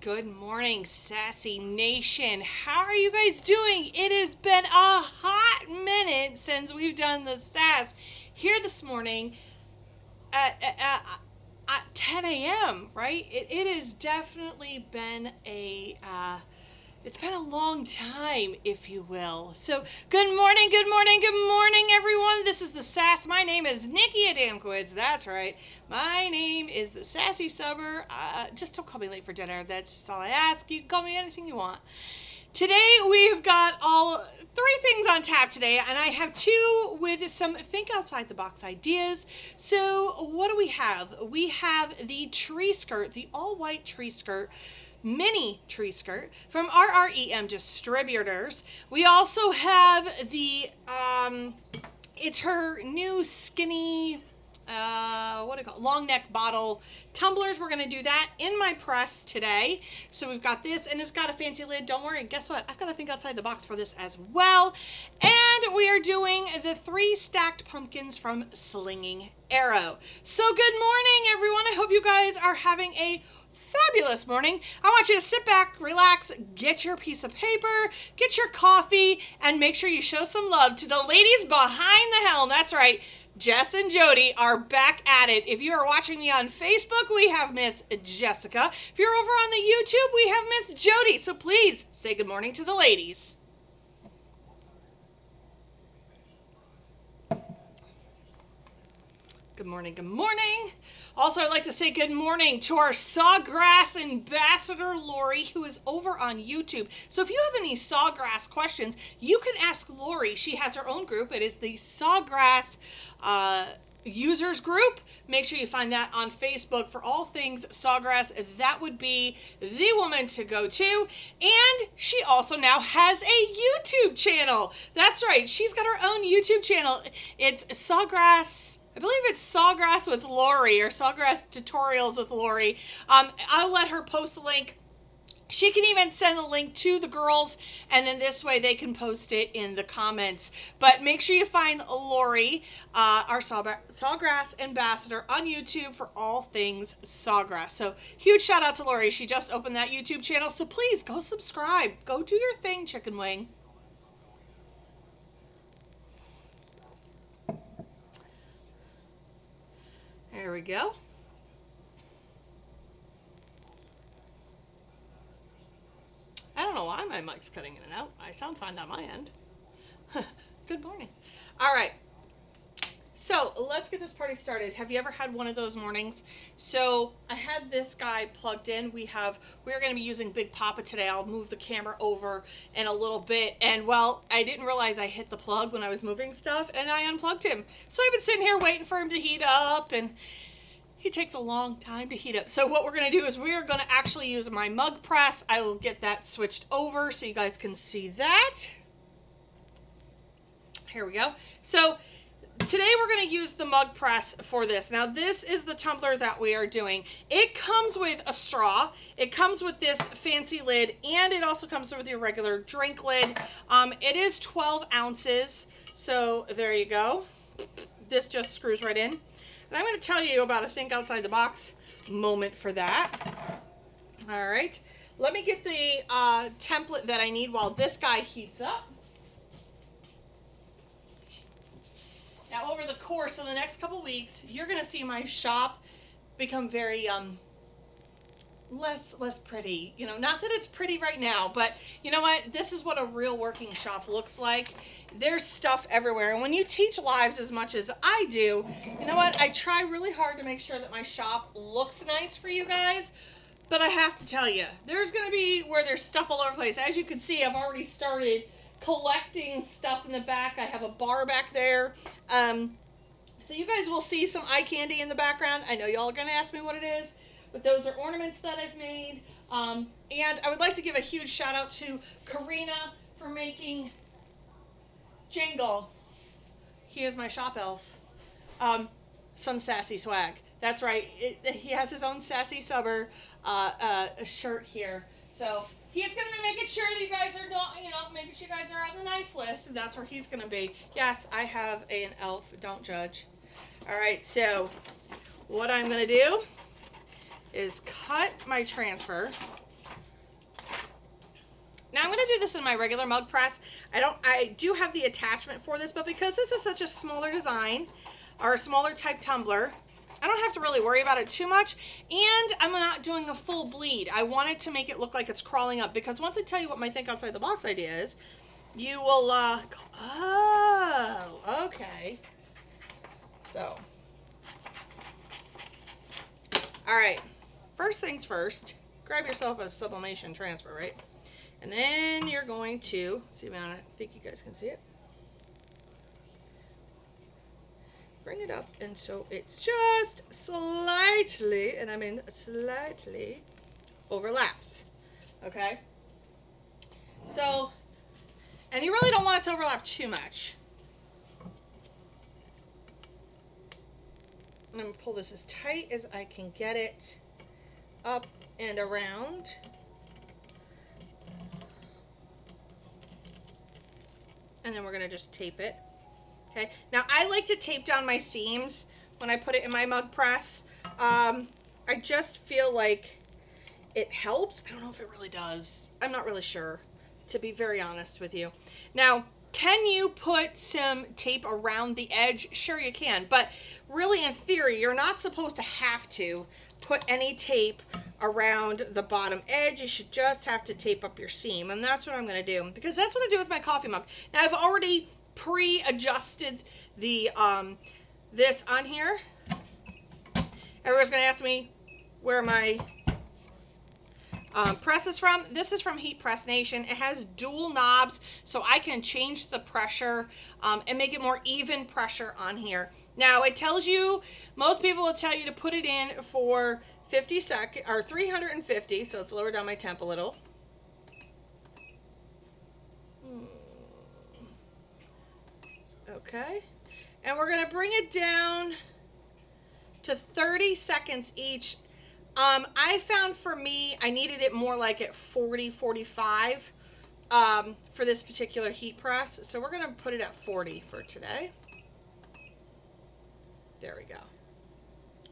Good morning, Sassy Nation. How are you guys doing? It has been a hot minute since we've done the Sass here this morning at 10 a.m., right? It has definitely been it's been a long time, if you will. So, good morning, good morning, good morning, everyone. This is the Sass. My name is Nikki Adamkowitz. That's right. My name is the Sassy Subber. Just don't call me late for dinner. That's just all I ask. You can call me anything you want. Today, we've got all three things on tap today, and I have two with some think outside the box ideas. So, what do we have? We have the tree skirt, the all-white tree skirt, mini tree skirt from RREM Distributors. We also have the it's her new skinny what do you call it? Long neck bottle tumblers. We're going to do that in my press today. So we've got this, and it's got a fancy lid. Don't worry, guess what? I've got to think outside the box for this as well. And we are doing the 3 stacked pumpkins from Slinging Arrow. So good morning, everyone. I hope you guys are having a fabulous morning. I want you to sit back, relax, get your piece of paper, get your coffee, and make sure you show some love to the ladies behind the helm. That's right. Jess and Jody are back at it. If you are watching me on Facebook, we have Miss Jessica. If you're over on the YouTube, we have Miss Jody. So please say good morning to the ladies. Good morning, good morning. Also, I'd like to say good morning to our Sawgrass ambassador, Lori, who is over on YouTube. So if you have any Sawgrass questions, you can ask Lori. She has her own group. It is the Sawgrass users group. Make sure you find that on Facebook for all things Sawgrass. That would be the woman to go to. And she also now has a YouTube channel. That's right. She's got her own YouTube channel. It's Sawgrass. I believe it's Sawgrass with Lori or Sawgrass Tutorials with Lori. I'll let her post the link. She can even send the link to the girls, and then this way they can post it in the comments. But make sure you find Lori, our Sawgrass ambassador, on YouTube for all things Sawgrass. So huge shout out to Lori. She just opened that YouTube channel, so please go subscribe. Go do your thing, Chicken Wing. There we go. I don't know why my mic's cutting in and out. I sound fine on my end. Good morning. All right. So let's get this party started. Have you ever had one of those mornings? So I had this guy plugged in. We're going to be using Big Papa today. I'll move the camera over in a little bit. And well, I didn't realize I hit the plug when I was moving stuff, and I unplugged him. So I've been sitting here waiting for him to heat up, and he takes a long time to heat up. So what we're going to do is we're going to actually use my mug press. I will get that switched over so you guys can see that. Here we go. So today we're going to use the mug press for this. Now this is the tumbler that we are doing. It comes with a straw. It comes with this fancy lid, and it also comes with your regular drink lid. It is 12 ounces. So there you go. This just screws right in. And I'm going to tell you about a think outside the box moment for that. All right. Let me get the template that I need while this guy heats up. Now, over the course of the next couple weeks, you're going to see my shop become very less pretty. You know, not that it's pretty right now, but you know what? This is what a real working shop looks like. There's stuff everywhere. And when you teach lives as much as I do, you know what? I try really hard to make sure that my shop looks nice for you guys. But I have to tell you, there's going to be where there's stuff all over the place. As you can see, I've already started collecting stuff in the back. I have a bar back there. So you guys will see some eye candy in the background. I know y'all are going to ask me what it is, but those are ornaments that I've made. And I would like to give a huge shout out to Karina for making Jingle. He is my shop elf. Some sassy swag. That's right. He has his own Sassy Subber shirt here. So he's going to be making sure that you guys are not, making sure you guys are on the nice list. And that's where he's going to be. Yes, I have an elf. Don't judge. All right. So what I'm going to do is cut my transfer. Now I'm going to do this in my regular mug press. I do have the attachment for this, but because this is such a smaller design, or a smaller type tumbler, I don't have to really worry about it too much. And I'm not doing a full bleed. I wanted to make it look like it's crawling up, because once I tell you what my think outside the box idea is, you will, go, oh, okay. So, all right, first things first, grab yourself a Sublimation Transfer, right? And then you're going to, see, I think you guys can see it. Bring it up, and so it's just slightly, and I mean slightly, overlaps, okay? So, and you really don't want it to overlap too much. I'm going to pull this as tight as I can get it up and around. And then we're going to just tape it. Okay. Now I like to tape down my seams when I put it in my mug press. I just feel like it helps. I don't know if it really does. I'm not really sure, to be very honest with you. Now, can you put some tape around the edge? Sure you can, but really in theory, you're not supposed to have to put any tape around the bottom edge. You should just have to tape up your seam, and that's what I'm going to do, because that's what I do with my coffee mug. Now I've already pre-adjusted the this on here. Everyone's going to ask me where my press is from. This is from Heat Press Nation. It has dual knobs, so I can change the pressure and make it more even pressure on here. Now it tells you, most people will tell you to put it in for 50 seconds or 350, so let's lower down my temp a little. Okay, and we're gonna bring it down to 30 seconds each. I found for me, I needed it more like at 40, 45 for this particular heat press. So we're gonna put it at 40 for today. There we go.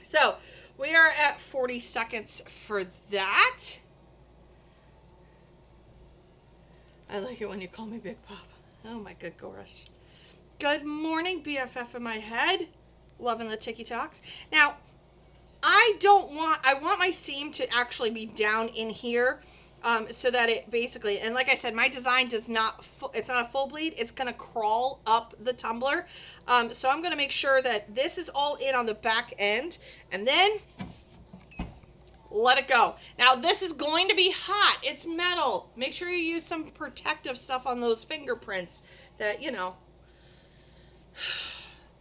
So we are at 40 seconds for that. I like it when you call me Big Pop. Oh my good gosh. Good morning, BFF in my head. Loving the ticky talks. Now, I want my seam to actually be down in here so that it basically, and like I said, my design does not, it's not a full bleed. It's going to crawl up the tumbler. So I'm going to make sure that this is all in on the back end, and then let it go. Now this is going to be hot. It's metal. Make sure you use some protective stuff on those fingerprints that, you know,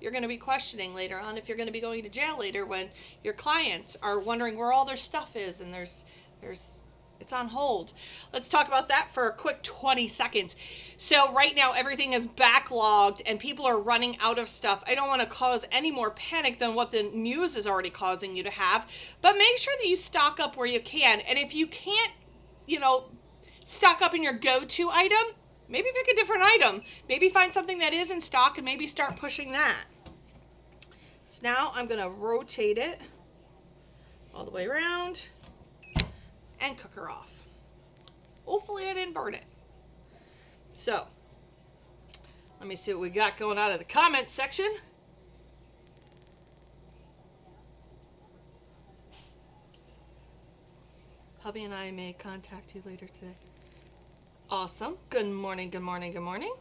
you're going to be questioning later on, if you're going to be going to jail later when your clients are wondering where all their stuff is and it's on hold. Let's talk about that for a quick 20 seconds. So right now everything is backlogged and people are running out of stuff. I don't want to cause any more panic than what the news is already causing you to have, but make sure that you stock up where you can. And if you can't, you know, stock up in your go-to item, maybe pick a different item. Maybe find something that is in stock and maybe start pushing that. So now I'm going to rotate it all the way around and cook her off. Hopefully I didn't burn it. So let me see what we got going on in the comment section. Hubby and I may contact you later today. Awesome. Good morning, good morning, good morning.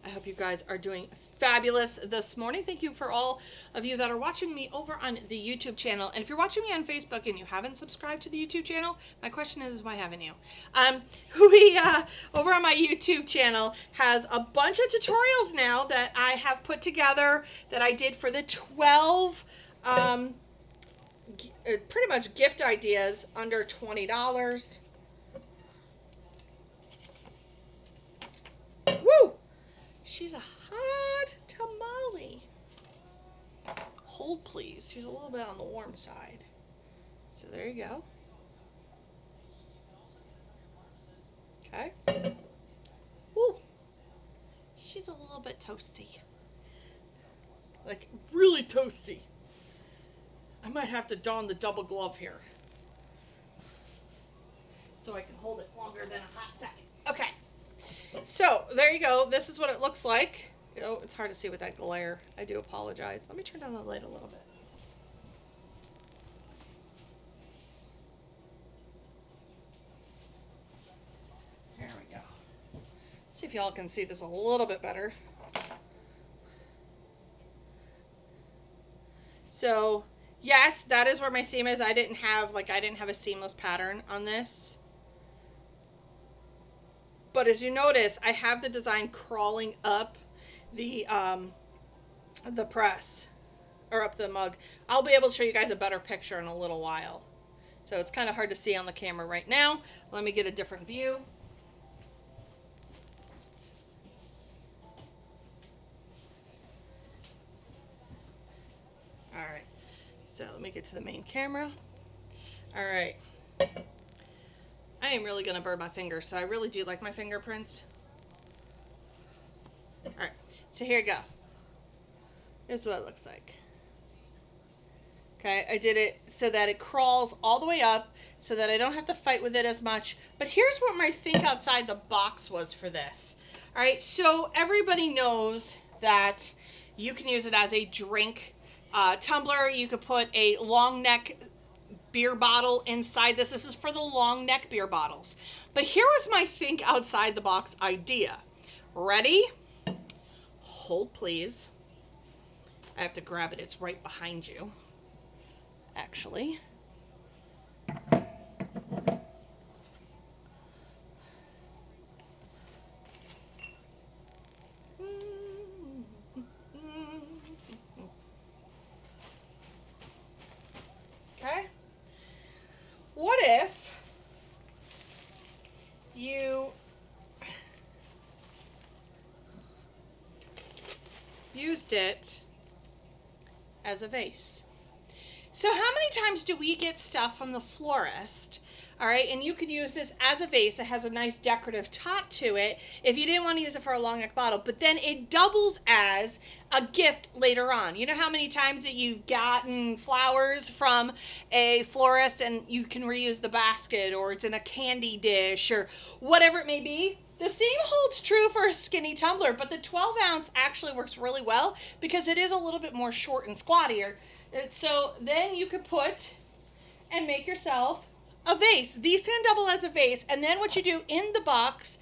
I hope you guys are doing fabulous this morning. Thank you for all of you that are watching me over on the YouTube channel. And if you're watching me on Facebook and you haven't subscribed to the YouTube channel, my question is why haven't you? Over on my YouTube channel has a bunch of tutorials now that I have put together that I did for the 12 pretty much gift ideas under $20. Woo! She's a hot tamale. Hold please. She's a little bit on the warm side. So there you go. Okay. Woo! She's a little bit toasty. Like really toasty. I might have to don the double glove here. so I can hold it longer than a hot second. Okay, so there you go. This is what it looks like. Oh, it's hard to see with that glare. I do apologize. Let me turn down the light a little bit. There we go. See if y'all can see this a little bit better. So yes, that is where my seam is. I didn't have a seamless pattern on this. But as you notice, I have the design crawling up the press, or up the mug. I'll be able to show you guys a better picture in a little while. So it's kind of hard to see on the camera right now. Let me get a different view. All right, so let me get to the main camera. All right, I am really gonna burn my fingers, so I really do like my fingerprints. All right, so here you go. This is what it looks like. Okay, I did it so that it crawls all the way up so that I don't have to fight with it as much. But here's what my think outside the box was for this. All right, so everybody knows that you can use it as a drink tumbler. You could put a long neck beer bottle inside this. This is for the long neck beer bottles. But here was my think outside the box idea. Ready? Hold, please. I have to grab it. It's right behind you, actually. Okay. What if you used it as a vase? So how many times do we get stuff from the florist? All right, and you could use this as a vase. It has a nice decorative top to it if you didn't want to use it for a long neck bottle, but then it doubles as a gift later on. You know how many times that you've gotten flowers from a florist and you can reuse the basket, or it's in a candy dish or whatever it may be? The same holds true for a skinny tumbler, but the 12 ounce actually works really well because it is a little bit more short and squattier. So then you could put and make yourself a vase. These can double as a vase. And then what you do in the box,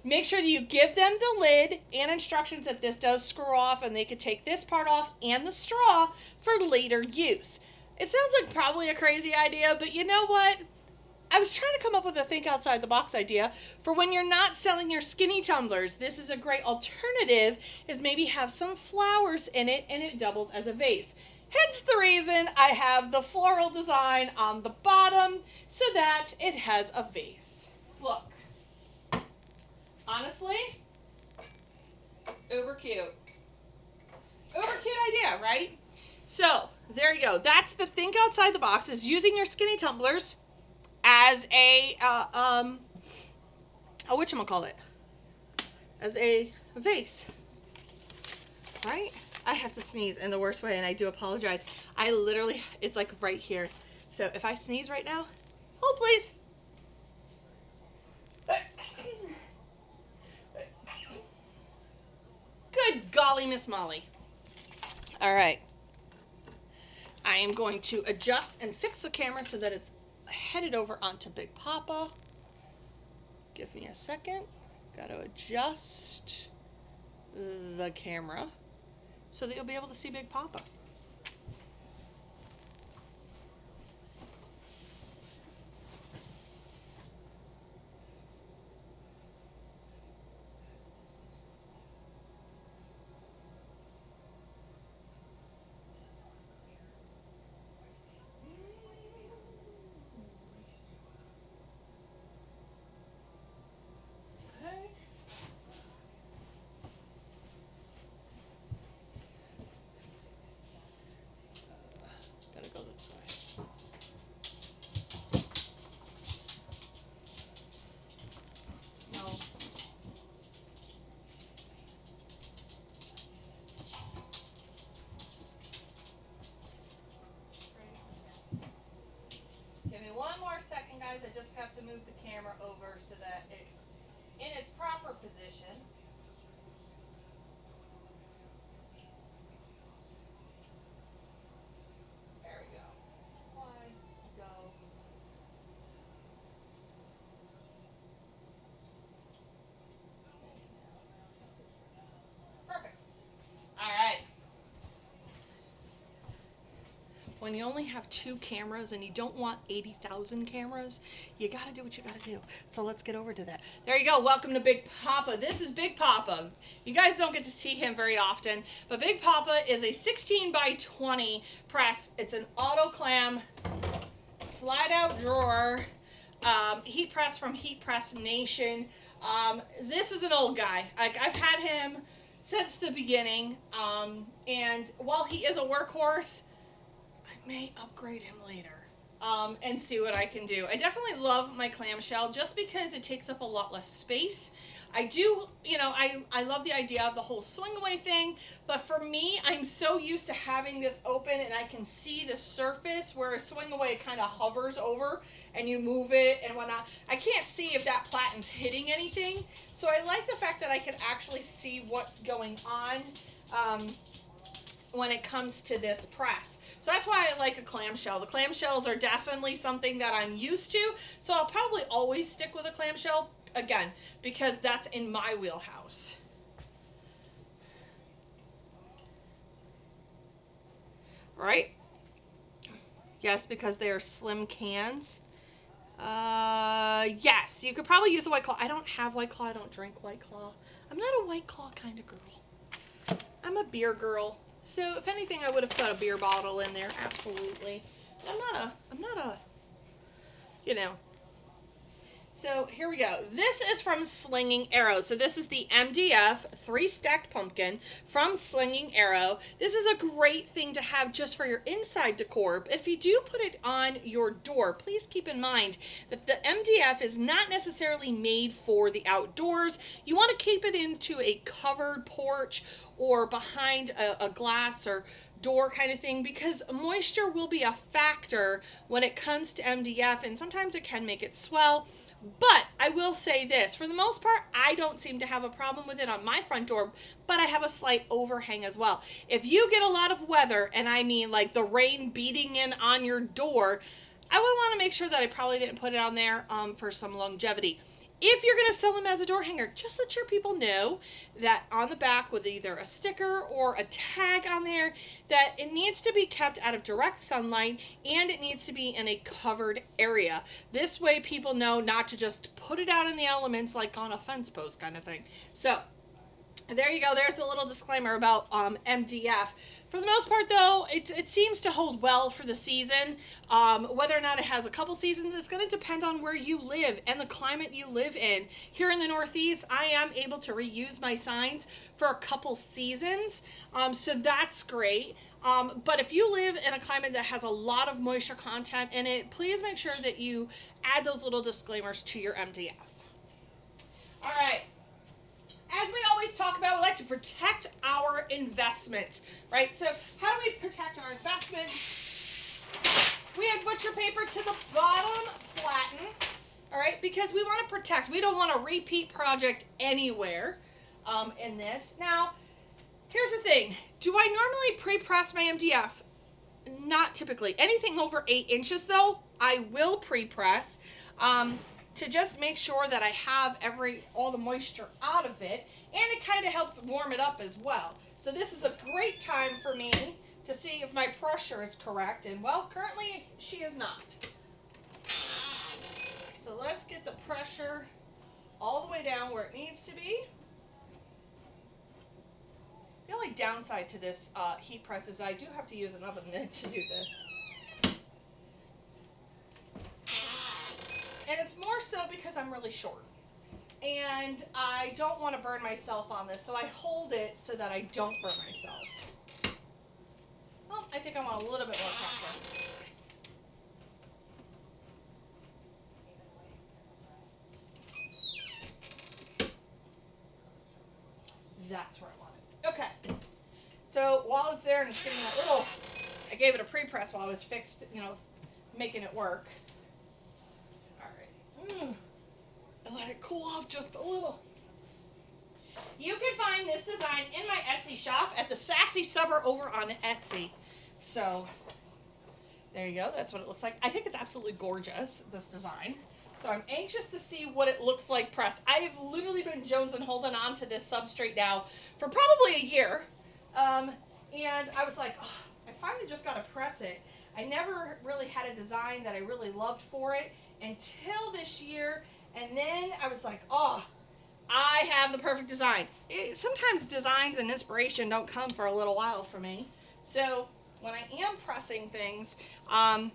make sure that you give them the lid and instructions that this does screw off, and they could take this part off and the straw for later use. It sounds like probably a crazy idea, but you know what? I was trying to come up with a think outside the box idea for when you're not selling your skinny tumblers. This is a great alternative, is maybe have some flowers in it and it doubles as a vase. Hence the reason I have the floral design on the bottom so that it has a vase. Look, honestly, uber cute. Uber cute idea, right? So there you go. That's the think outside the box, is using your skinny tumblers as a whatchamacallit, as a vase, right? I have to sneeze in the worst way, and I do apologize. I literally, it's like right here. So if I sneeze right now, hold please. Good golly, Miss Molly. All right. I am going to adjust and fix the camera so that it's headed over onto Big Papa. Give me a second. Got to adjust the camera so that you'll be able to see Big Papa. move the camera over so that it's in its proper position. There we go. Apply, go. Perfect. All right. When you only have 2 cameras and you don't want 80,000 cameras, you got to do what you got to do. So let's get over to that. There you go. Welcome to Big Papa. This is Big Papa. You guys don't get to see him very often, but Big Papa is a 16 by 20 press. It's an auto clam slide out drawer heat press from Heat Press Nation. This is an old guy. I've had him since the beginning, and while he is a workhorse, I may upgrade him later and see what I can do. I definitely love my clamshell just because it takes up a lot less space. I do, you know, I love the idea of the whole swing away thing, but for me, I'm so used to having this open and I can see the surface where a swing away kind of hovers over and you move it and whatnot. I can't see if that platen's hitting anything, so I like the fact that I can actually see what's going on when it comes to this press. So that's why I like a clamshell. The clamshells are definitely something that I'm used to, so I'll probably always stick with a clamshell, again, because that's in my wheelhouse. Right? Yes, because they are slim cans. Yes, you could probably use a White Claw. I don't have White Claw. I don't drink White Claw. I'm not a White Claw kind of girl. I'm a beer girl. So if anything, I would have put a beer bottle in there. Absolutely. I'm not a, you know. So here we go. This is from Slinging Arrow. So this is the MDF 3-stacked pumpkin from Slinging Arrow. This is a great thing to have just for your inside decor. But if you do put it on your door, please keep in mind that the MDF is not necessarily made for the outdoors. You want to keep it into a covered porch or behind a glass or door kind of thing, because moisture will be a factor when it comes to MDF, and sometimes it can make it swell. But I will say this, for the most part, I don't seem to have a problem with it on my front door, but I have a slight overhang as well. If you get a lot of weather, and I mean like the rain beating in on your door, I would want to make sure that I probably didn't put it on there for some longevity. If you're going to sell them as a door hanger, just let your people know that on the back with either a sticker or a tag on there that it needs to be kept out of direct sunlight and it needs to be in a covered area. This way people know not to just put it out in the elements like on a fence post kind of thing. So there you go. There's a little disclaimer about MDF. For the most part, though, it seems to hold well for the season. Whether or not it has a couple seasons, it's going to depend on where you live and the climate you live in. Here in the Northeast, I am able to reuse my signs for a couple seasons, so that's great. But if you live in a climate that has a lot of moisture content in it, please make sure that you add those little disclaimers to your MDF. All right. As we always talk about, we like to protect our investment, right? So how do we protect our investment? We add butcher paper to the bottom, flatten, all right, because we want to protect. We don't want a repeat project anywhere in this. Now, here's the thing. Do I normally pre-press my MDF? Not typically. Anything over 8 inches, though, I will pre-press. To just make sure that I have all the moisture out of it, and it kind of helps warm it up as well. So this is a great time for me to see if my pressure is correct, and well, currently she is not. So let's get the pressure all the way down where it needs to be. The only downside to this heat press is I do have to use an oven mitt to do this. And it's more so because I'm really short. And I don't want to burn myself on this, so I hold it so that I don't burn myself. Well, I think I want a little bit more pressure. That's where I want it. Okay. So while it's there and it's getting that little, I gave it a pre-press while I was making it work. All right. off just a little. You can find this design in my Etsy shop at the Sassy Subber over on Etsy. So there you go. That's what it looks like. I think it's absolutely gorgeous, this design. So I'm anxious to see what it looks like pressed. I have literally been jonesing holding on to this substrate now for probably a year. And I was like, oh, I finally just got to press it. I never really had a design that I really loved for it until this year. And then I was like, oh, I have the perfect design. Sometimes designs and inspiration don't come for a little while for me. So when I am pressing things, I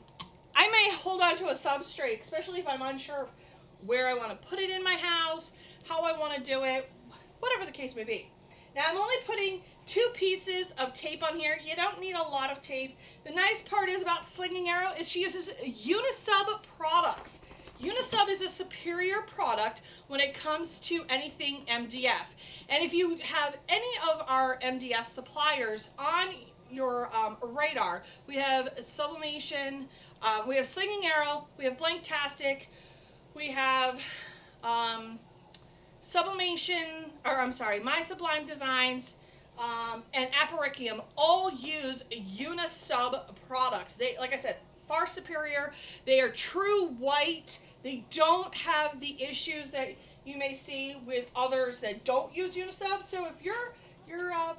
may hold on to a substrate, especially if I'm unsure of where I want to put it in my house, how I want to do it, whatever the case may be. Now I'm only putting 2 pieces of tape on here. You don't need a lot of tape. The nice part is about Slinging Arrow is she uses Unisub products. Unisub is a superior product when it comes to anything MDF. And if you have any of our MDF suppliers on your radar, we have Sublimation, we have Slinging Arrow, we have Blanktastic, we have Sublimation, or I'm sorry, My Sublime Designs, and Apparicium all use Unisub products. They, like I said, far superior. They are true white. They don't have the issues that you may see with others that don't use Unisub. So if your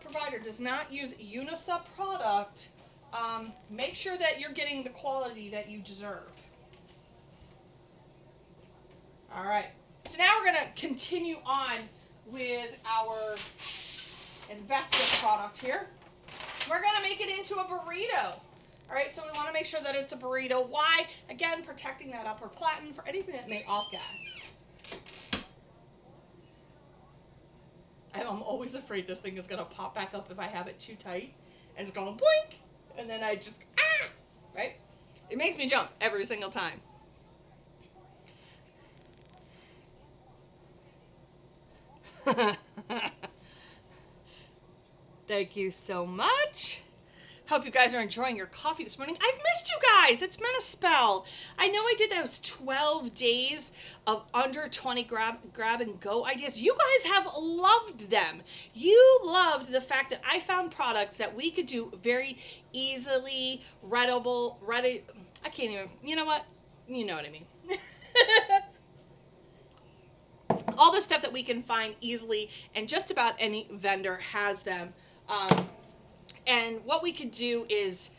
provider does not use Unisub product, make sure that you're getting the quality that you deserve. All right. So now we're going to continue on with our investor product here. We're going to make it into a burrito. All right, so we want to make sure that it's a burrito. Why? Again, protecting that upper platen for anything that may off-gas. I'm always afraid this thing is going to pop back up if I have it too tight. And it's going boink, and then I just, right? It makes me jump every single time. Thank you so much. Hope you guys are enjoying your coffee this morning. I've missed you guys. It's been a spell. I know I did those 12 days of under 20 grab and go ideas. You guys have loved them. You loved the fact that I found products that we could do very easily, I can't even, you know what? You know what I mean. All the stuff that we can find easily, and just about any vendor has them. And what we could do is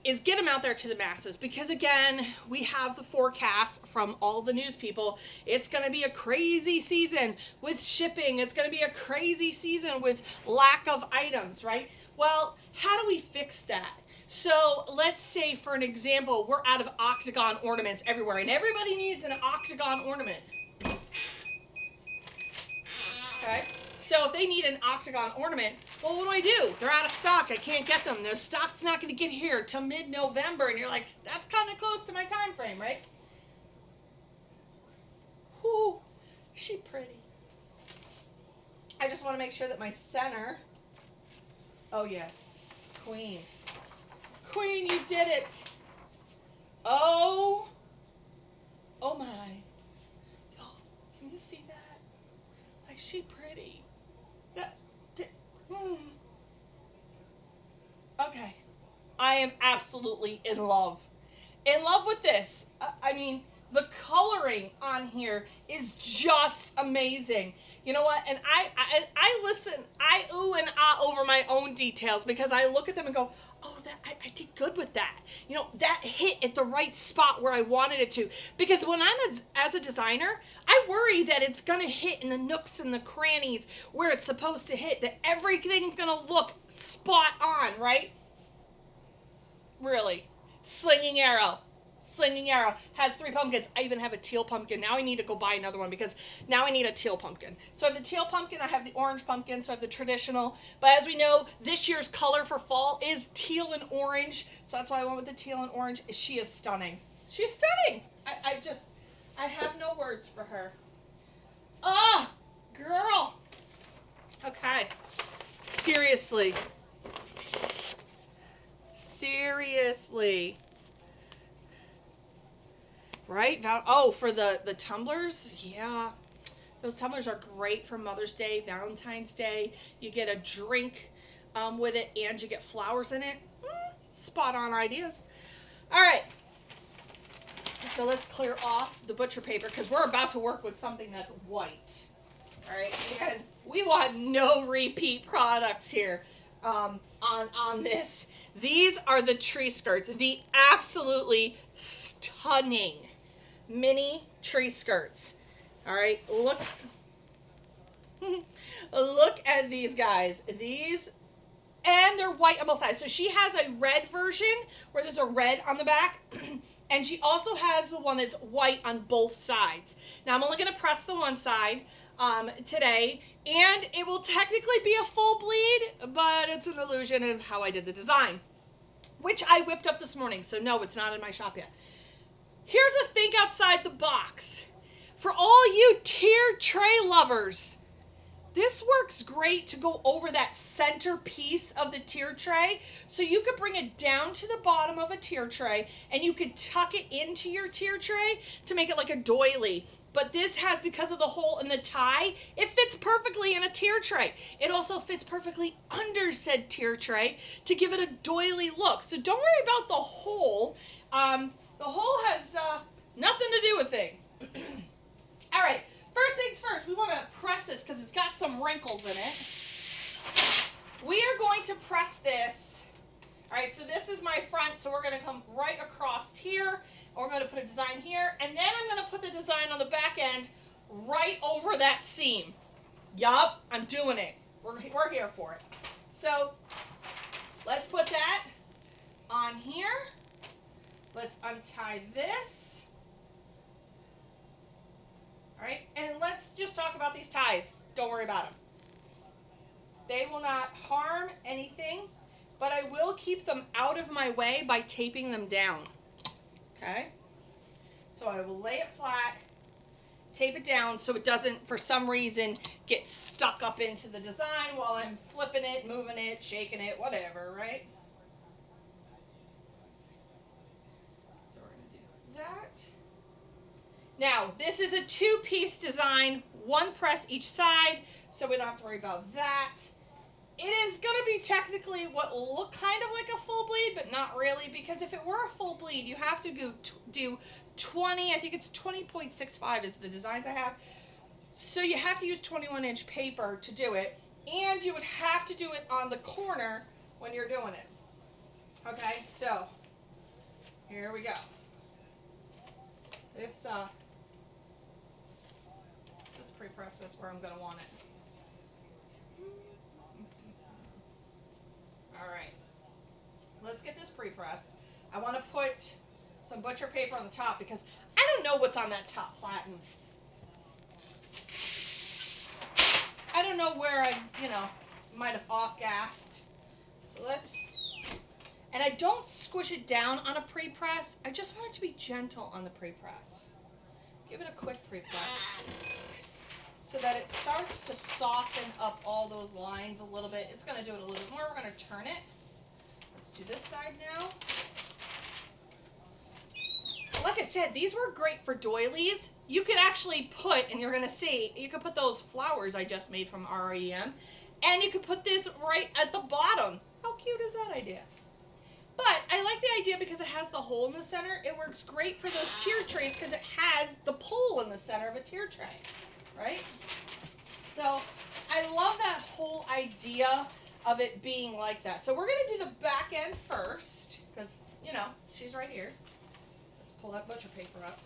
get them out there to the masses, because again, we have the forecast from all the news people. It's going to be a crazy season with shipping. It's going to be a crazy season with lack of items, right? Well, how do we fix that? So let's say, for an example, we're out of octagon ornaments everywhere, and everybody needs an octagon ornament. Okay, so if they need an octagon ornament, well, what do? They're out of stock. I can't get them. Their stock's not going to get here till mid-November, and you're like, that's kind of close to my time frame, right? Whoo, she pretty. I just want to make sure that my center, oh yes, queen. Queen, you did it. Oh my. Oh, can you see that? Like, she pretty. Okay. I am absolutely in love. In love with this. I mean, the coloring on here is just amazing. You know what? And I listen, I ooh and ah over my own details, because I look at them and go, oh, I did good with that. You know, that hit at the right spot where I wanted it to. Because when I'm as a designer, I worry that it's going to hit in the nooks and the crannies where it's supposed to hit, that everything's going to look spot on, right? Really. Slinging Arrow. Slinging Arrow has 3 pumpkins. I even have a teal pumpkin. Now I need to go buy another one, because now I need a teal pumpkin. So I have the teal pumpkin, I have the orange pumpkin, so I have the traditional. But as we know, this year's color for fall is teal and orange. So that's why I went with the teal and orange. She is stunning. She is stunning. I have no words for her. Ah, girl. Okay. Seriously. Seriously. Right? Oh, for the tumblers? Yeah. Those tumblers are great for Mother's Day, Valentine's Day. You get a drink with it and you get flowers in it. Spot on ideas. All right. So let's clear off the butcher paper because we're about to work with something that's white. All right. And we want no repeat products here on this. These are the tree skirts. The absolutely stunning mini tree skirts. All right. Look at these guys. These, and they're white on both sides. So she has a red version where there's a red on the back. And she also has the one that's white on both sides. Now I'm only going to press the one side today. And it will technically be a full bleed, but it's an illusion of how I did the design, which I whipped up this morning. So no, it's not in my shop yet. Here's a think outside the box. For all you tier tray lovers, this works great to go over that center piece of the tier tray. So you could bring it down to the bottom of a tier tray and you could tuck it into your tier tray to make it like a doily. But this has, because of the hole in the tie, it fits perfectly in a tier tray. It also fits perfectly under said tier tray to give it a doily look. So don't worry about the hole. The hole has nothing to do with things. All right. First things first, we want to press this because it's got some wrinkles in it. We are going to press this. All right, so this is my front, so we're going to come right across here, and we're going to put a design here, and then I'm going to put the design on the back end right over that seam. Yup, I'm doing it. We're here for it. So let's put that on here. Let's untie this. All right, and let's just talk about these ties. Don't worry about them. They will not harm anything, but I will keep them out of my way by taping them down. Okay? So I will lay it flat, tape it down so it doesn't, for some reason, get stuck up into the design while I'm flipping it, moving it, shaking it, whatever, right? So we're going to do that. Now, this is a two-piece design, one press each side, so we don't have to worry about that. It is going to be technically what will look kind of like a full bleed, but not really, because if it were a full bleed, you have to do 20, I think it's 20.65 is the designs I have. So you have to use 21-inch paper to do it, and you would have to do it on the corner when you're doing it. Okay, so here we go. This, let's pre-press this where I'm going to want it. All right, let's get this pre-pressed. I want to put some butcher paper on the top because I don't know what's on that top platen. I don't know where I, might have off-gassed. So let's, and I don't squish it down on a pre-press. I just want it to be gentle on the pre-press. Give it a quick pre-press so that it starts to soften up all those lines a little bit. It's going to do it a little bit more. We're going to turn it. Let's do this side now. Like I said, these were great for doilies. You could actually put, and you're going to see, you could put those flowers I just made from REM, and you could put this right at the bottom. How cute is that idea? But I like the idea because it has the hole in the center. It works great for those tier trays because it has the pole in the center of a tier tray, right? So I love that whole idea of it being like that. So we're going to do the back end first because, she's right here. Let's pull that butcher paper up.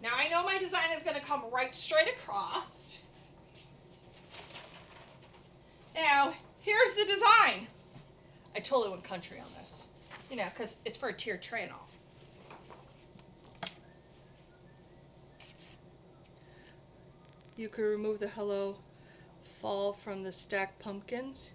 Now I know my design is going to come right straight across. Now, here's the design. I totally went country on this, because it's for a tier tray and all. You could remove the Hello Fall from the stacked pumpkins.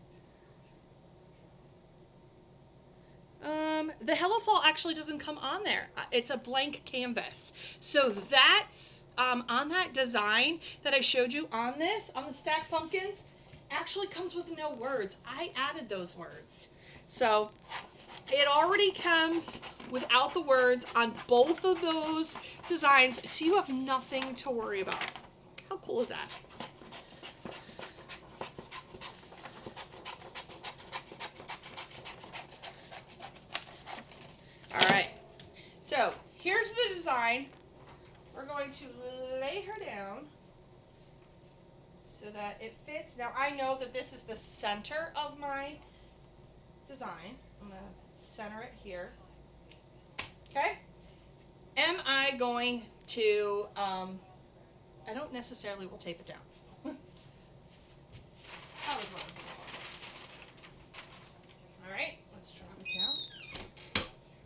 The Hello Fall actually doesn't come on there. It's a blank canvas. So that's on that design that I showed you on the stacked pumpkins, actually comes with no words. I added those words. So it already comes without the words on both of those designs, so you have nothing to worry about. cool is that? All right, so here's the design. We're going to lay her down so that it fits. Now I know that this is the center of my design. I'm going to center it here. Okay? Am I going to, I don't necessarily will tape it down. That was what I was looking for. All right, let's drop it down.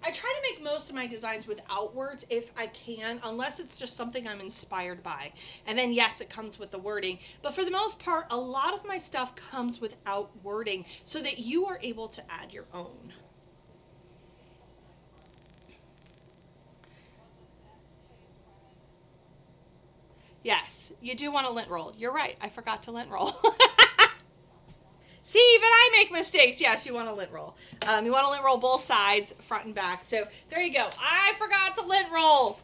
I try to make most of my designs without words if I can, unless it's just something I'm inspired by. And then yes, it comes with the wording. But for the most part, a lot of my stuff comes without wording so that you are able to add your own. Yes, you do want to lint roll. You're right. I forgot to lint roll. See, even I make mistakes. Yes, you want to lint roll. You want to lint roll both sides, front and back. So there you go. I forgot to lint roll.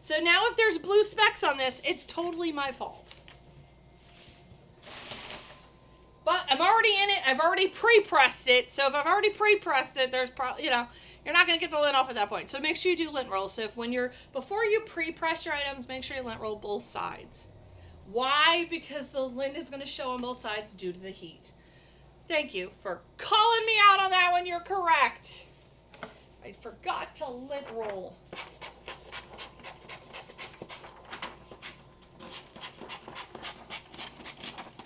So now if there's blue specks on this, it's totally my fault. But I'm already in it. I've already pre-pressed it. So if I've already pre-pressed it, there's probably, you know, you're not going to get the lint off at that point. So make sure you do lint roll. So if before you pre-press your items, make sure you lint roll both sides. Why? Because the lint is going to show on both sides due to the heat. Thank you for calling me out on that one. You're correct. I forgot to lint roll.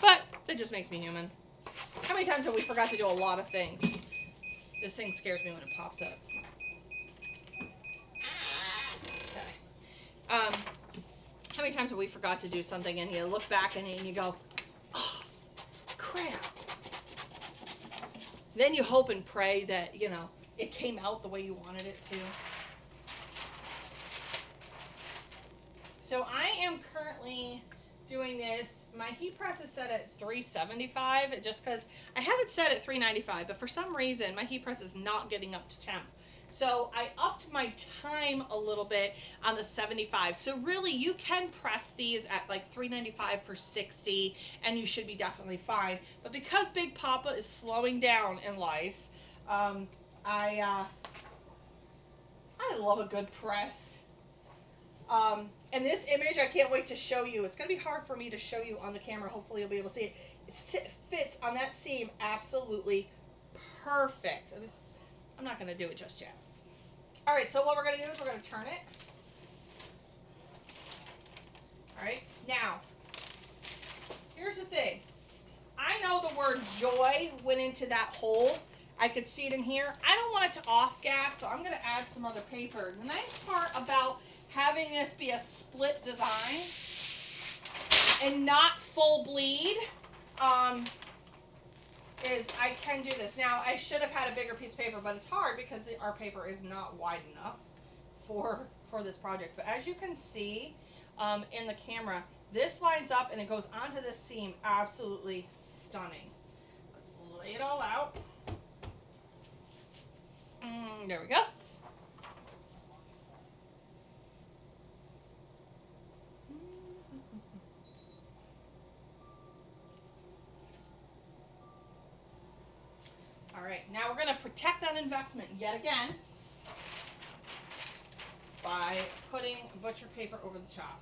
But that just makes me human. How many times have we forgot to do a lot of things? This thing scares me when it pops up. Okay. How many times have we forgot to do something and you look back and you go, oh, crap. Then you hope and pray that, you know, it came out the way you wanted it to. So I am currently doing this. My heat press is set at 375 just because I have it set at 395, but for some reason my heat press is not getting up to temp. So I upped my time a little bit on the 75. So really you can press these at like 395 for 60 and you should be definitely fine. But because Big Papa is slowing down in life, I love a good press. And this image, I can't wait to show you. It's going to be hard for me to show you on the camera. Hopefully you'll be able to see it. It fits on that seam absolutely perfect. I'm not going to do it just yet. All right, so what we're going to do is we're going to turn it. All right, now, here's the thing. I know the word joy went into that hole. I could see it in here. I don't want it to off gas, so I'm going to add some other paper. The nice part about having this be a split design and not full bleed is I can do this. Now, I should have had a bigger piece of paper, but it's hard because our paper is not wide enough for this project. But as you can see in the camera, this lines up and it goes onto this seam. Absolutely stunning. Let's lay it all out. There we go. All right, now we're going to protect that investment yet again by putting butcher paper over the top.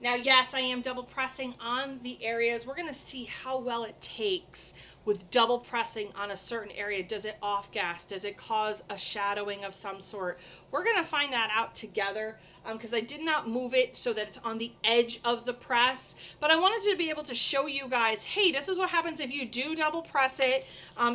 Now, yes, I am double pressing on the areas. We're going to see how well it takes with double pressing on a certain area. Does it off gas? Does it cause a shadowing of some sort? We're going to find that out together because I did not move it so that it's on the edge of the press. But I wanted to be able to show you guys, hey, this is what happens if you do double press it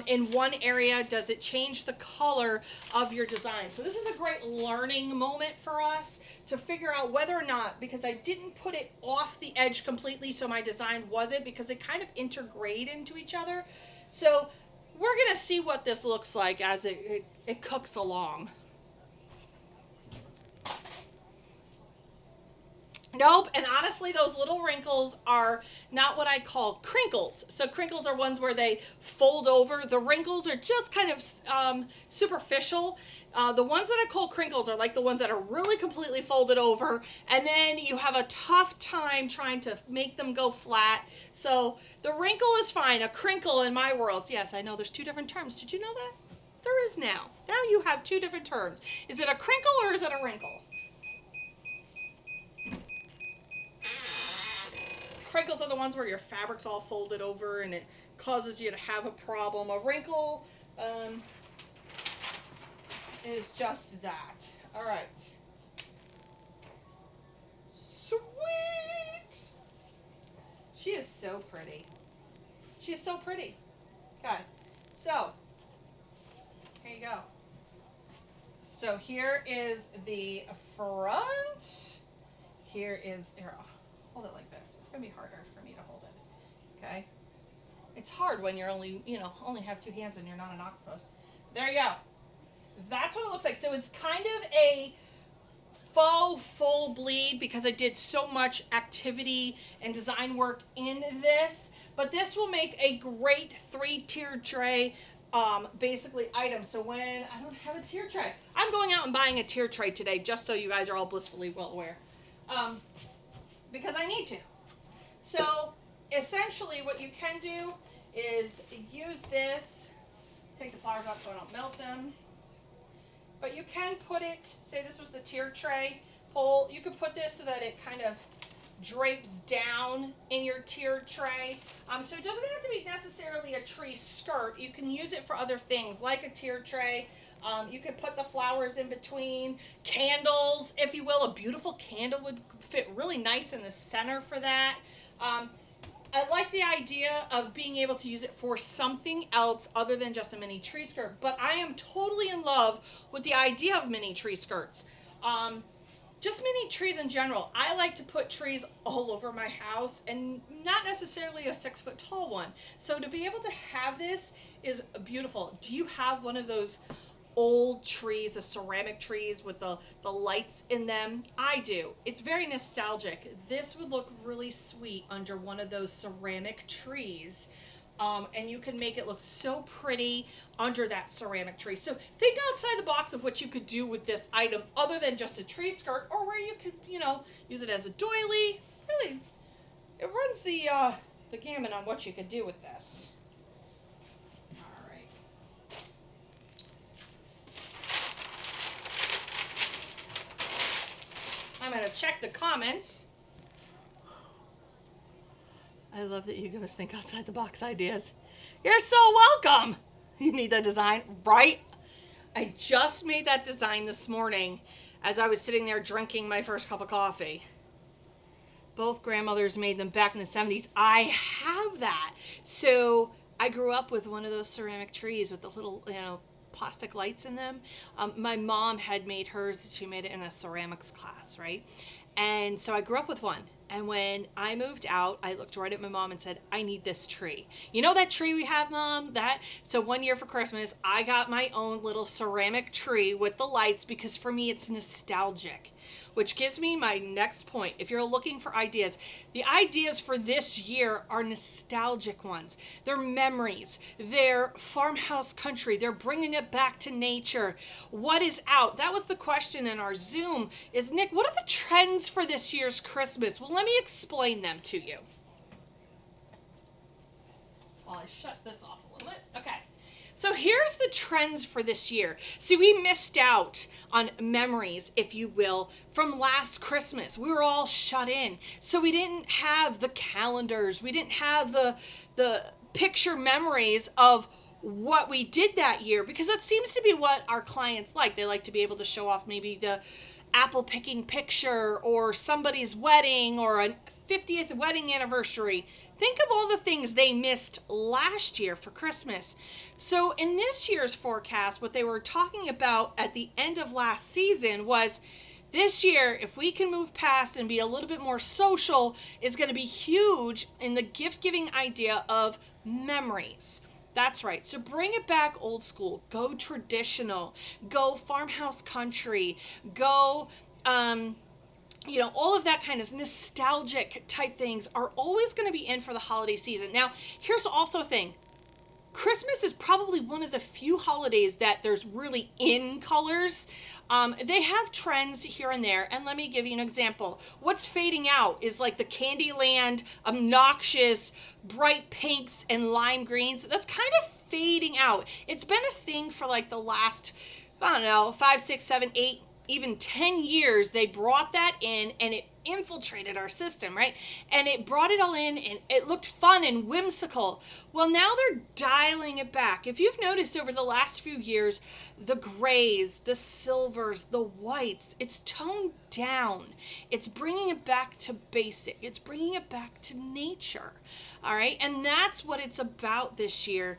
in one area. Does it change the color of your design? So this is a great learning moment for us to figure out whether or not, because I didn't put it off the edge completely so my design wasn't, because they kind of integrate into each other. So we're going to see what this looks like as it cooks along. Nope, and honestly, those little wrinkles are not what I call crinkles. So crinkles are ones where they fold over. The wrinkles are just kind of superficial. The ones that I call crinkles are like the ones that are really completely folded over, and then you have a tough time trying to make them go flat. So the wrinkle is fine. A crinkle in my world, yes, I know there's two different terms. Did you know that? There is now. Now you have two different terms. Is it a crinkle or is it a wrinkle? Crinkles are the ones where your fabric's all folded over and it causes you to have a problem. A wrinkle is just that. All right. Sweet. She is so pretty. She is so pretty. Okay. So, here you go. So here is the front. Here, I'll hold it like this. It's going to be harder for me to hold it. Okay. It's hard when you're only have two hands and you're not an octopus. There you go. That's what it looks like. So it's kind of a faux full bleed because I did so much activity and design work in this. But this will make a great 3-tier tray basically item. So when I don't have a tier tray, I'm going out and buying a tier tray today just so you guys are all blissfully well aware. Because I need to. So essentially what you can do is use this, take the flowers out so I don't melt them. But you can put it, say this was the tier tray pole, you could put this so that it kind of drapes down in your tier tray. So it doesn't have to be necessarily a tree skirt. You can use it for other things like a tier tray. You could put the flowers in between, candles, if you will. A beautiful candle would fit really nice in the center for that. I like the idea of being able to use it for something else other than just a mini tree skirt, but I am totally in love with the idea of mini tree skirts. Just mini trees in general. I like to put trees all over my house and not necessarily a 6-foot tall one. So to be able to have this is beautiful. Do you have one of those old trees, the ceramic trees with the lights in them? I do. It's very nostalgic. This would look really sweet under one of those ceramic trees. And you can make it look so pretty under that ceramic tree. So think outside the box of what you could do with this item other than just a tree skirt, or where you could, use it as a doily. Really, it runs the gamut on what you could do with this. All right. I'm going to check the comments. I love that you guys think outside the box ideas. You're so welcome. You need that design, right? I just made that design this morning as I was sitting there drinking my first cup of coffee. Both grandmothers made them back in the 70s. I have that. So I grew up with one of those ceramic trees with the little, plastic lights in them. My mom had made hers. She made it in a ceramics class, right? And so I grew up with one. And when I moved out, I looked right at my mom and said, I need this tree. You know that tree we have, Mom? So one year for Christmas, I got my own little ceramic tree with the lights because for me it's nostalgic. Which gives me my next point. If you're looking for ideas, the ideas for this year are nostalgic ones. They're memories. They're farmhouse country. They're bringing it back to nature. What is out? That was the question in our Zoom. Is, Nick, what are the trends for this year's Christmas? Well, let me explain them to you. While I shut this off a little bit. Okay. So here's the trends for this year. See, we missed out on memories, if you will, from last Christmas. We were all shut in. So we didn't have the calendars. We didn't have the picture memories of what we did that year, because that seems to be what our clients like. They like to be able to show off maybe the apple picking picture or somebody's wedding or a 50th wedding anniversary. Think of all the things they missed last year for Christmas. So in this year's forecast, what they were talking about at the end of last season was this year, if we can move past and be a little bit more social, is going to be huge in the gift-giving idea of memories. That's right. So bring it back old school. Go traditional. Go farmhouse country. Go you know, all of that kind of nostalgic type things are always going to be in for the holiday season. Now, here's also a thing. Christmas is probably one of the few holidays that there's really in colors. They have trends here and there, and let me give you an example. What's fading out is like the Candyland, obnoxious, bright pinks and lime greens. That's kind of fading out. It's been a thing for like the last, I don't know, 5, 6, 7, 8, even 10 years. They brought that in and it infiltrated our system, right? And it brought it all in and it looked fun and whimsical. Well, now they're dialing it back. If you've noticed over the last few years, the grays, the silvers, the whites, it's toned down. It's bringing it back to basic. It's bringing it back to nature. All right. And that's what it's about this year.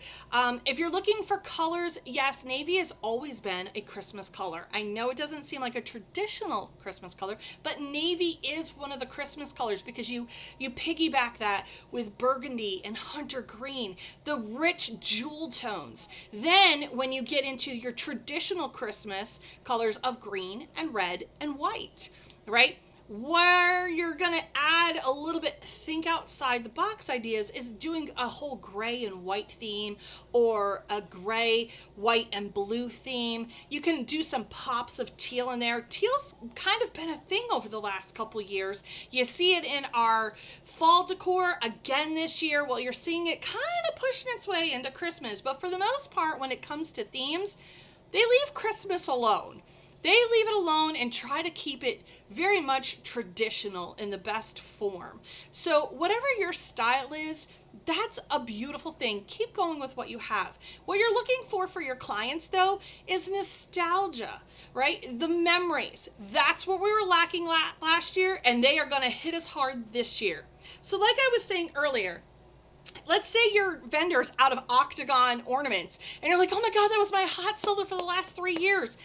If you're looking for colors, yes, navy has always been a Christmas color. I know it doesn't seem like a traditional Christmas color, but navy is one of the Christmas colors because you piggyback that with burgundy and hunter green, the rich jewel tones. Then when you get into your traditional Christmas colors of green and red and white, right? Where you're going to add a little bit think outside the box ideas is doing a whole gray and white theme or a gray, white, and blue theme. You can do some pops of teal in there. Teal's kind of been a thing over the last couple years. You see it in our fall decor again this year. Well, you're seeing it kind of pushing its way into Christmas. But for the most part, when it comes to themes, they leave Christmas alone. They leave it alone and try to keep it very much traditional in the best form. So whatever your style is, that's a beautiful thing. Keep going with what you have. What you're looking for your clients, though, is nostalgia, right? The memories. That's what we were lacking last year, and they are going to hit us hard this year. So like I was saying earlier, let's say your vendor's out of octagon ornaments, and you're like, oh my God, that was my hot seller for the last 3 years.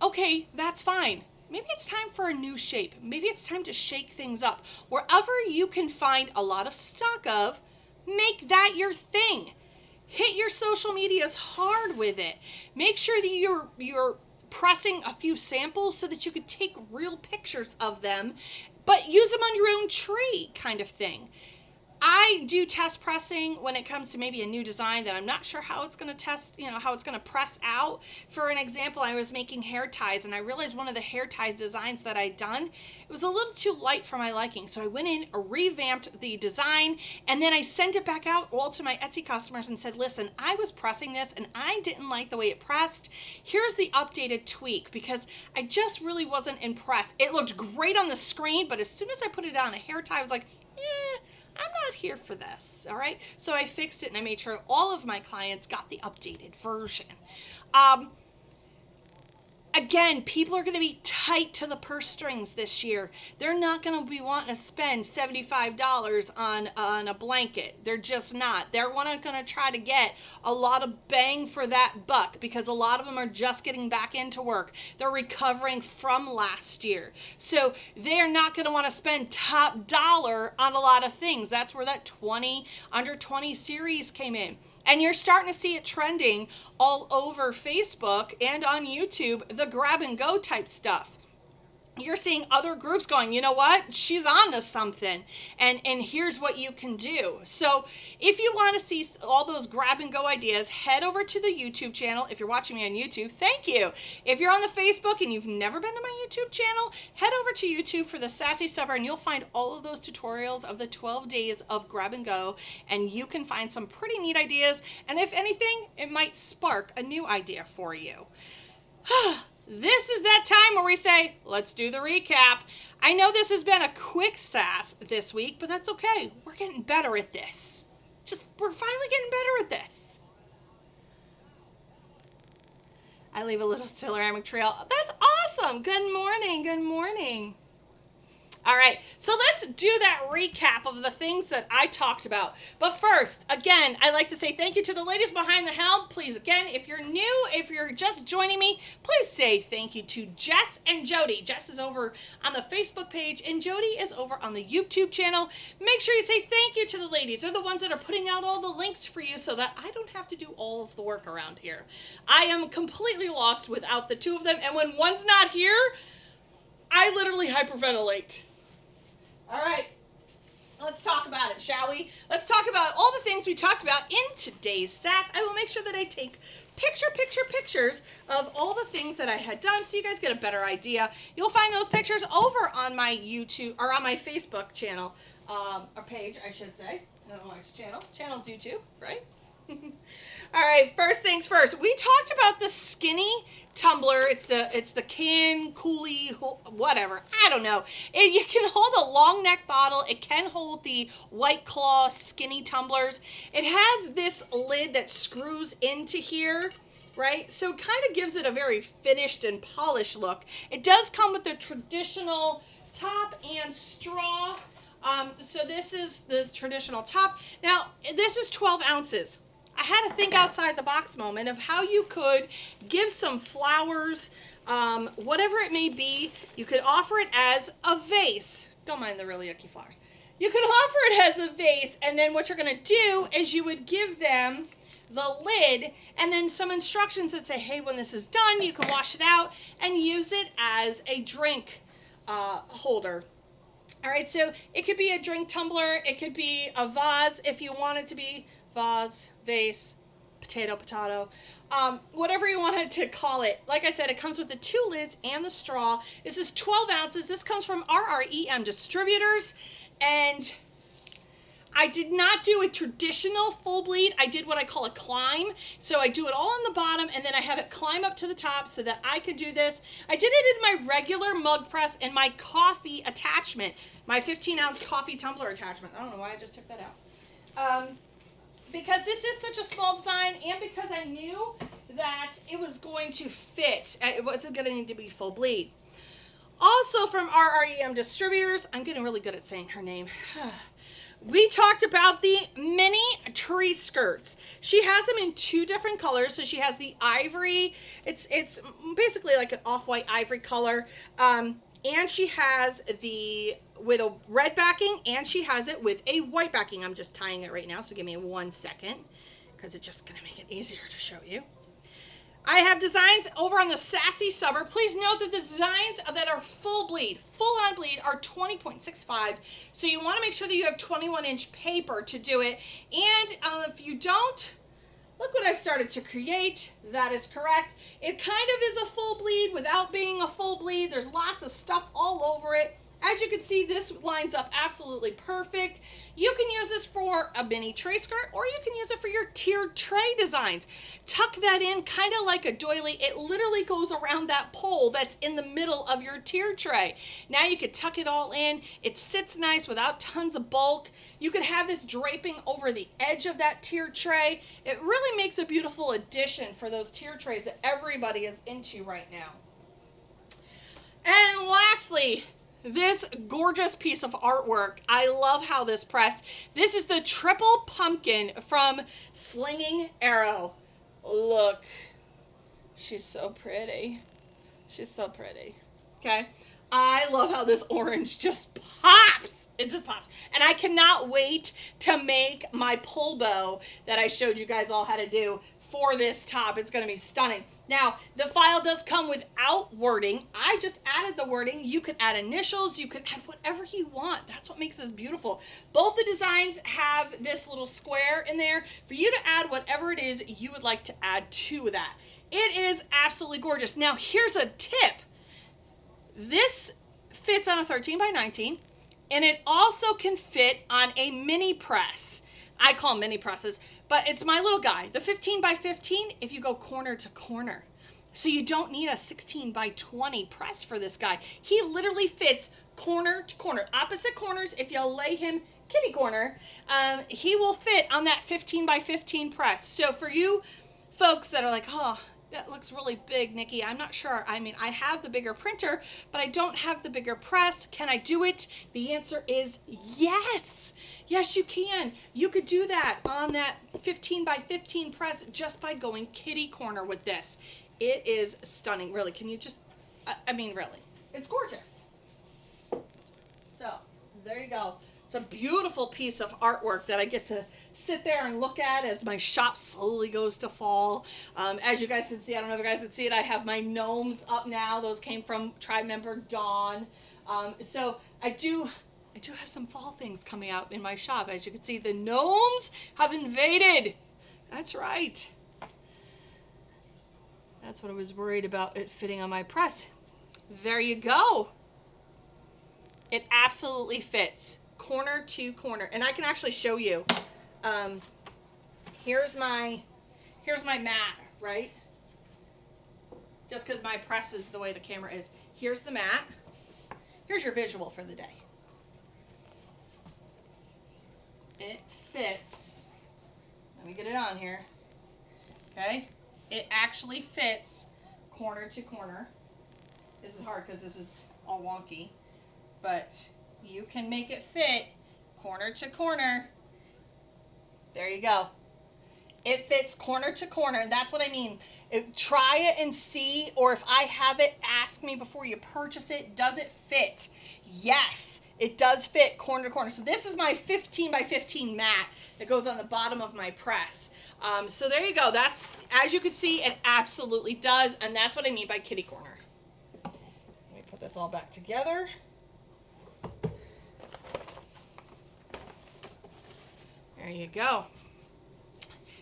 Okay, that's fine. Maybe it's time for a new shape. Maybe it's time to shake things up. Wherever you can find a lot of stock of, make that your thing. Hit your social medias hard with it. Make sure that you're pressing a few samples so that you could take real pictures of them, but use them on your own tree kind of thing. I do test pressing when it comes to maybe a new design that I'm not sure how it's going to how it's going to press out. For an example, I was making hair ties and I realized one of the hair ties designs that I'd done, it was a little too light for my liking. So I went in, revamped the design, and then I sent it back out all to my Etsy customers and said, listen, I was pressing this and I didn't like the way it pressed. Here's the updated tweak because I just really wasn't impressed. It looked great on the screen, but as soon as I put it on a hair tie, I was like, I'm not here for this, all right? So I fixed it and I made sure all of my clients got the updated version. Again, people are going to be tight to the purse strings this year. They're not going to be wanting to spend $75 on a blanket. They're just not. They're going to try to get a lot of bang for that buck because a lot of them are just getting back into work. They're recovering from last year. So they're not going to want to spend top dollar on a lot of things. That's where that under 20 series came in. And you're starting to see it trending all over Facebook and on YouTube, the grab and go type stuff. You're seeing other groups going, you know what? She's on to something. And here's what you can do. So if you want to see all those grab and go ideas, head over to the YouTube channel. If you're watching me on YouTube, thank you. If you're on the Facebook and you've never been to my YouTube channel, head over to YouTube for the Sassy Supper and you'll find all of those tutorials of the 12 days of grab and go. And you can find some pretty neat ideas. And if anything, it might spark a new idea for you. This is that time where we say, let's do the recap. I know this has been a quick Sass this week, but that's okay. We're getting better at this. We're finally getting better at this. I leave a little ceramic trail. That's awesome. Good morning. Good morning. All right, so let's do that recap of the things that I talked about. But first, again, I'd like to say thank you to the ladies behind the helm. Please, again, if you're new, if you're just joining me, please say thank you to Jess and Jody. Jess is over on the Facebook page, and Jody is over on the YouTube channel. Make sure you say thank you to the ladies. They're the ones that are putting out all the links for you so that I don't have to do all of the work around here. I am completely lost without the two of them, and when one's not here, I literally hyperventilate. All right. Let's talk about it, shall we? Let's talk about all the things we talked about in today's Sass. I will make sure that I take pictures of all the things that I had done so you guys get a better idea. You'll find those pictures over on my YouTube, or on my Facebook channel, or page, I should say. I don't know why it's channel. Channel's YouTube, right? All right, first things first. We talked about the skinny tumbler. It's the can, coolie, whatever. I don't know. You can hold a long neck bottle. It can hold the White Claw skinny tumblers. It has this lid that screws into here, right? So it kind of gives it a very finished and polished look. It does come with the traditional top and straw. So this is the traditional top. Now, this is 12 ounces. I had to think outside the box moment of how you could give some flowers, whatever it may be. You could offer it as a vase. Don't mind the really yucky flowers. You could offer it as a vase, and then what you're going to do is you would give them the lid and then some instructions that say, hey, when this is done, you can wash it out and use it as a drink holder. All right, so it could be a drink tumbler. It could be a vase if you want it to be. Vase, vase, potato, whatever you wanted to call it. Like I said, it comes with the 2 lids and the straw. This is 12 ounces. This comes from RREM Distributors, and I did not do a traditional full bleed. I did what I call a climb. So I do it all on the bottom, and then I have it climb up to the top so that I could do this. I did it in my regular mug press and my coffee attachment, my 15-ounce coffee tumbler attachment. I don't know why I just took that out. Because this is such a small design, and because I knew that it was going to fit. It wasn't going to need to be full bleed. Also from RREM Distributors, I'm getting really good at saying her name. We talked about the mini tree skirts. She has them in 2 different colors. So she has the ivory. It's basically like an off-white ivory color. And she has the with a red backing, and she has it with a white backing. I'm just tying it right now, so give me 1 second, because it's just going to make it easier to show you. I have designs over on the Sassy Subber. Please note that the designs that are full on bleed, are 20.65. So you want to make sure that you have 21-inch paper to do it. And if you don't, look what I've started to create. That is correct. It kind of is a full bleed without being a full bleed. There's lots of stuff all over it. As you can see, this lines up absolutely perfect. You can use this for a mini tray skirt, or you can use it for your tiered tray designs. Tuck that in kind of like a doily. It literally goes around that pole that's in the middle of your tiered tray. Now you could tuck it all in. It sits nice without tons of bulk. You could have this draping over the edge of that tiered tray. It really makes a beautiful addition for those tiered trays that everybody is into right now. And lastly, this gorgeous piece of artwork. I love how this pressed. This is the triple pumpkin from Slinging Arrow. Look, she's so pretty. She's so pretty. Okay, I love how this orange just pops. It just pops. And I cannot wait to make my pull bow that I showed you guys all how to do for this top. It's going to be stunning. Now, the file does come without wording. I just added the wording. You could add initials. You could add whatever you want. That's what makes this beautiful. Both the designs have this little square in there for you to add whatever it is you would like to add to that. It is absolutely gorgeous. Now, here's a tip. This fits on a 13 by 19, and it also can fit on a mini press. I call them mini presses, but it's my little guy. The 15 by 15, if you go corner to corner. So you don't need a 16 by 20 press for this guy. He literally fits corner to corner. Opposite corners, if you'll lay him kitty corner, he will fit on that 15 by 15 press. So for you folks that are like, oh, that looks really big, Nikki, I'm not sure. I mean, I have the bigger printer, but I don't have the bigger press. Can I do it? The answer is yes. Yes, you can. You could do that on that 15 by 15 press just by going kitty corner with this. It is stunning. Really, can you just, I mean, really, it's gorgeous. So, there you go. It's a beautiful piece of artwork that I get to sit there and look at as my shop slowly goes to fall. As you guys can see, I don't know if you guys can see it, I have my gnomes up now. Those came from tribe member Dawn. So I do have some fall things coming out in my shop. As you can see, the gnomes have invaded. That's right. That's what I was worried about, it fitting on my press. There you go. It absolutely fits corner to corner. And I can actually show you. Here's my mat, right? Just because my press is the way the camera is. Here's the mat. Here's your visual for the day. It fits. Let me get it on here. Okay? It actually fits corner to corner. This is hard because this is all wonky. But you can make it fit corner to corner. There you go. It fits corner to corner, and that's what I mean. Try it and see, or if I have it, ask me before you purchase it, does it fit? Yes, it does fit corner to corner. So this is my 15 by 15 mat that goes on the bottom of my press. So there you go. That's, as you can see, it absolutely does, and that's what I mean by kitty corner. Let me put this all back together. There you go.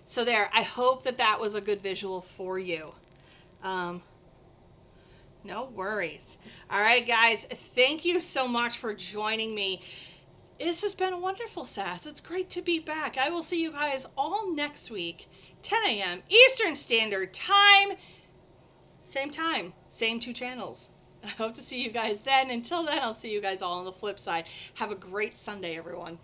So there, I hope that that was a good visual for you. No worries. All right, guys, thank you so much for joining me. This has been a wonderful Sass. It's great to be back. I will see you guys all next week, 10 a.m. Eastern Standard Time, same two channels. I hope to see you guys then. Until then, I'll see you guys all on the flip side. Have a great Sunday, everyone.